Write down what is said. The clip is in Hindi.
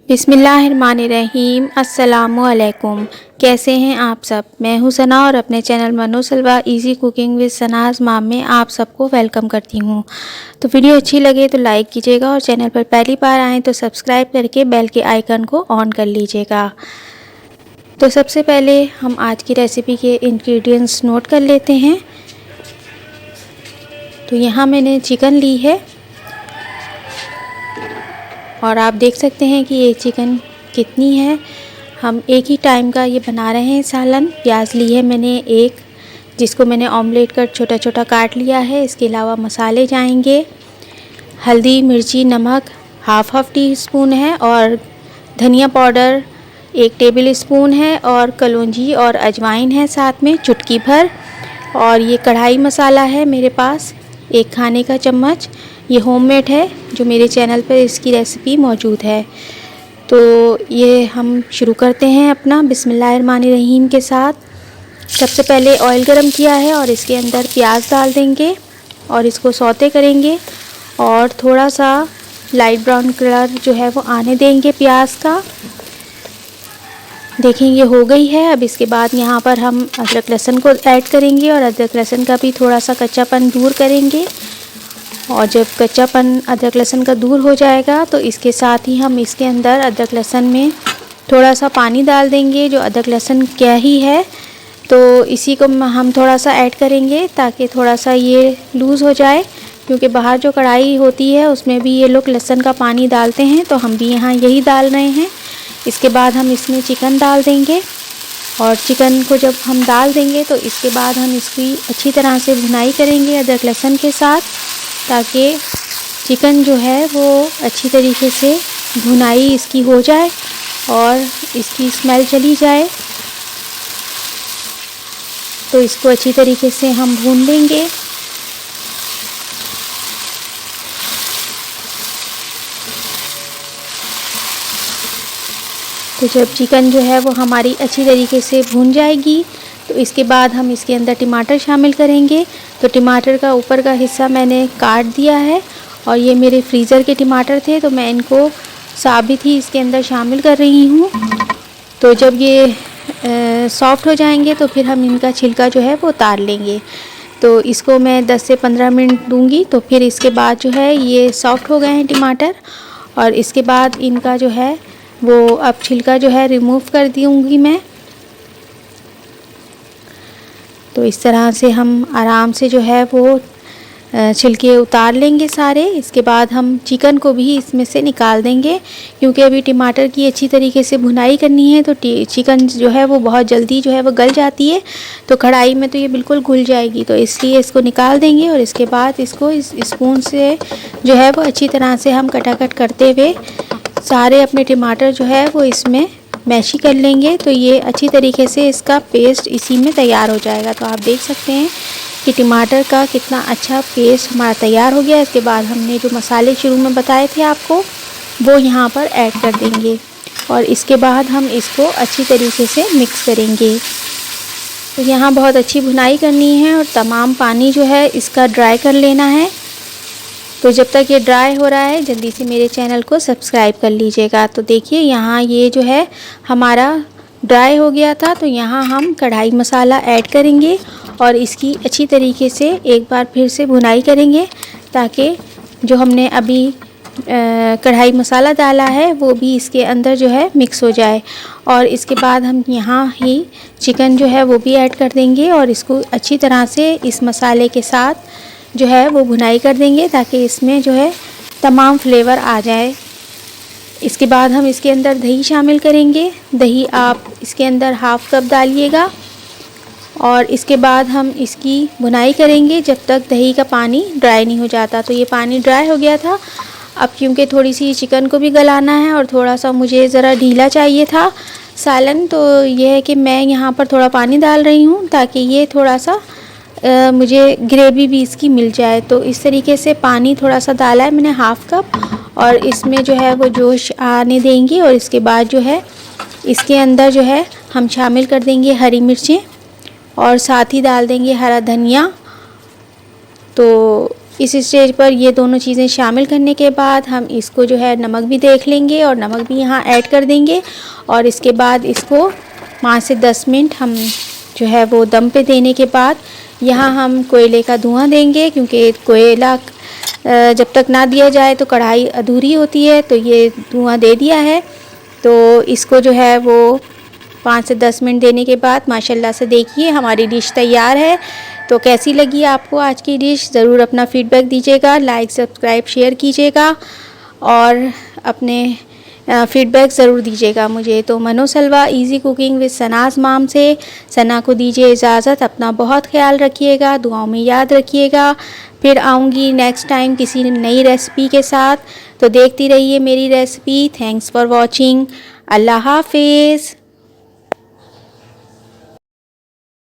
बिस्मिल्लाहिर्रहमानिर्रहीम। अस्सलामुअलैकुम। कैसे हैं आप सब? मैं हूं सना और अपने चैनल मनो सलवा इजी कुकिंग विद सनाज माम में आप सबको वेलकम करती हूं। तो वीडियो अच्छी लगे तो लाइक कीजिएगा और चैनल पर पहली बार आएँ तो सब्सक्राइब करके बेल के आइकन को ऑन कर लीजिएगा। तो सबसे पहले हम आज की रेसिपी के इंग्रेडिएंट्स नोट कर लेते हैं। तो यहाँ मैंने चिकन ली है और आप देख सकते हैं कि ये चिकन कितनी है। हम एक ही टाइम का ये बना रहे हैं सालन। प्याज ली है मैंने एक, जिसको मैंने ऑमलेट कर छोटा छोटा काट लिया है। इसके अलावा मसाले जाएंगे, हल्दी, मिर्ची, नमक हाफ टी स्पून है और धनिया पाउडर 1 टेबल स्पून है और कलौंजी और अजवाइन है साथ में चुटकी भर। और ये कढ़ाई मसाला है मेरे पास 1 खाने का चम्मच। ये होममेड है, जो मेरे चैनल पर इसकी रेसिपी मौजूद है। तो ये हम शुरू करते हैं अपना बिस्मिल्लाहिर्रहमानिर्रहीम के साथ। सबसे पहले ऑयल गरम किया है और इसके अंदर प्याज डाल देंगे और इसको सौते करेंगे और थोड़ा सा लाइट ब्राउन कलर जो है वो आने देंगे प्याज का। देखें ये हो गई है। अब इसके बाद यहाँ पर हम अदरक लहसुन को ऐड करेंगे और अदरक लहसुन का भी थोड़ा सा कच्चापन दूर करेंगे। और जब कच्चापन अदरक लहसुन का दूर हो जाएगा तो इसके साथ ही हम इसके अंदर अदरक लहसुन में थोड़ा सा पानी डाल देंगे। जो अदरक लहसुन क्या ही है तो इसी को हम थोड़ा सा ऐड करेंगे ताकि थोड़ा सा ये लूज़ हो जाए, क्योंकि बाहर जो कढ़ाई होती है उसमें भी ये लोग लहसुन का पानी डालते हैं, तो हम भी यहाँ यही डाल रहे हैं। इसके बाद हम इसमें चिकन डाल देंगे और चिकन को जब हम डाल देंगे तो इसके बाद हम इसकी अच्छी तरह से भुनाई करेंगे अदरक लहसुन के साथ, ताकि चिकन जो है वो अच्छी तरीके से भुनाई इसकी हो जाए और इसकी स्मेल चली जाए। तो इसको अच्छी तरीके से हम भून लेंगे। तो जब चिकन जो है वो हमारी अच्छी तरीके से भून जाएगी तो इसके बाद हम इसके अंदर टमाटर शामिल करेंगे। तो टमाटर का ऊपर का हिस्सा मैंने काट दिया है और ये मेरे फ्रीज़र के टमाटर थे, तो मैं इनको साबित ही इसके अंदर शामिल कर रही हूँ। तो जब ये सॉफ्ट हो जाएंगे तो फिर हम इनका छिलका जो है वो उतार लेंगे। तो इसको मैं 10 से 15 मिनट दूंगी। तो फिर इसके बाद जो है ये सॉफ्ट हो गए हैं टमाटर और इसके बाद इनका जो है वो अब छिलका जो है रिमूव कर दूँगी मैं। तो इस तरह से हम आराम से जो है वो छिलके उतार लेंगे सारे। इसके बाद हम चिकन को भी इसमें से निकाल देंगे, क्योंकि अभी टमाटर की अच्छी तरीके से भुनाई करनी है। तो चिकन जो है वो बहुत जल्दी जो है वो गल जाती है, तो कढ़ाई में तो ये बिल्कुल घुल जाएगी, तो इसलिए इसको निकाल देंगे। और इसके बाद इसको इस स्पून से जो है वो अच्छी तरह से हम कटाकट करते हुए सारे अपने टमाटर जो है वो इसमें मैशी कर लेंगे। तो ये अच्छी तरीके से इसका पेस्ट इसी में तैयार हो जाएगा। तो आप देख सकते हैं कि टमाटर का कितना अच्छा पेस्ट हमारा तैयार हो गया। इसके बाद हमने जो मसाले शुरू में बताए थे आपको वो यहाँ पर ऐड कर देंगे और इसके बाद हम इसको अच्छी तरीके से मिक्स करेंगे। तो यहाँ बहुत अच्छी भुनाई करनी है और तमाम पानी जो है इसका ड्राई कर लेना है। तो जब तक ये ड्राई हो रहा है जल्दी से मेरे चैनल को सब्सक्राइब कर लीजिएगा। तो देखिए यहाँ ये जो है हमारा ड्राई हो गया था। तो यहाँ हम कढ़ाई मसाला ऐड करेंगे और इसकी अच्छी तरीके से एक बार फिर से भुनाई करेंगे, ताकि जो हमने अभी कढ़ाई मसाला डाला है वो भी इसके अंदर जो है मिक्स हो जाए। और इसके बाद हम यहाँ ही चिकन जो है वो भी ऐड कर देंगे और इसको अच्छी तरह से इस मसाले के साथ जो है वो भुनाई कर देंगे, ताकि इसमें जो है तमाम फ्लेवर आ जाए। इसके बाद हम इसके अंदर दही शामिल करेंगे। दही आप इसके अंदर हाफ़ कप डालिएगा और इसके बाद हम इसकी भुनाई करेंगे जब तक दही का पानी ड्राई नहीं हो जाता। तो ये पानी ड्राई हो गया था। अब क्योंकि थोड़ी सी चिकन को भी गलाना है और थोड़ा सा मुझे ज़रा ढीला चाहिए था सालन, तो ये है कि मैं यहाँ पर थोड़ा पानी डाल रही हूँ ताकि ये थोड़ा सा मुझे ग्रेवी भी इसकी मिल जाए। तो इस तरीके से पानी थोड़ा सा डाला है मैंने हाफ़ कप और इसमें जो है वो जोश आने देंगे। और इसके बाद जो है इसके अंदर जो है हम शामिल कर देंगे हरी मिर्चें और साथ ही डाल देंगे हरा धनिया। तो इस स्टेज पर ये दोनों चीज़ें शामिल करने के बाद हम इसको जो है नमक भी देख लेंगे और नमक भी यहाँ ऐड कर देंगे। और इसके बाद इसको 5 से 10 मिनट हम जो है वो दम पे देने के बाद यहाँ हम कोयले का धुआं देंगे, क्योंकि कोयला जब तक ना दिया जाए तो कढ़ाई अधूरी होती है। तो ये धुआं दे दिया है, तो इसको जो है वो 5 से 10 मिनट देने के बाद माशाल्लाह से देखिए हमारी डिश तैयार है। तो कैसी लगी आपको आज की डिश, ज़रूर अपना फीडबैक दीजिएगा, लाइक सब्सक्राइब शेयर कीजिएगा और अपने फीडबैक ज़रूर दीजिएगा मुझे। तो मनोज हलवा इजी कुकिंग विद सनाज़ माम से सना को दीजिए इजाज़त। अपना बहुत ख्याल रखिएगा, दुआओं में याद रखिएगा। फिर आऊँगी नेक्स्ट टाइम किसी नई रेसिपी के साथ। तो देखती रहिए मेरी रेसिपी। Thanks for watching. अल्लाह हाफिज़।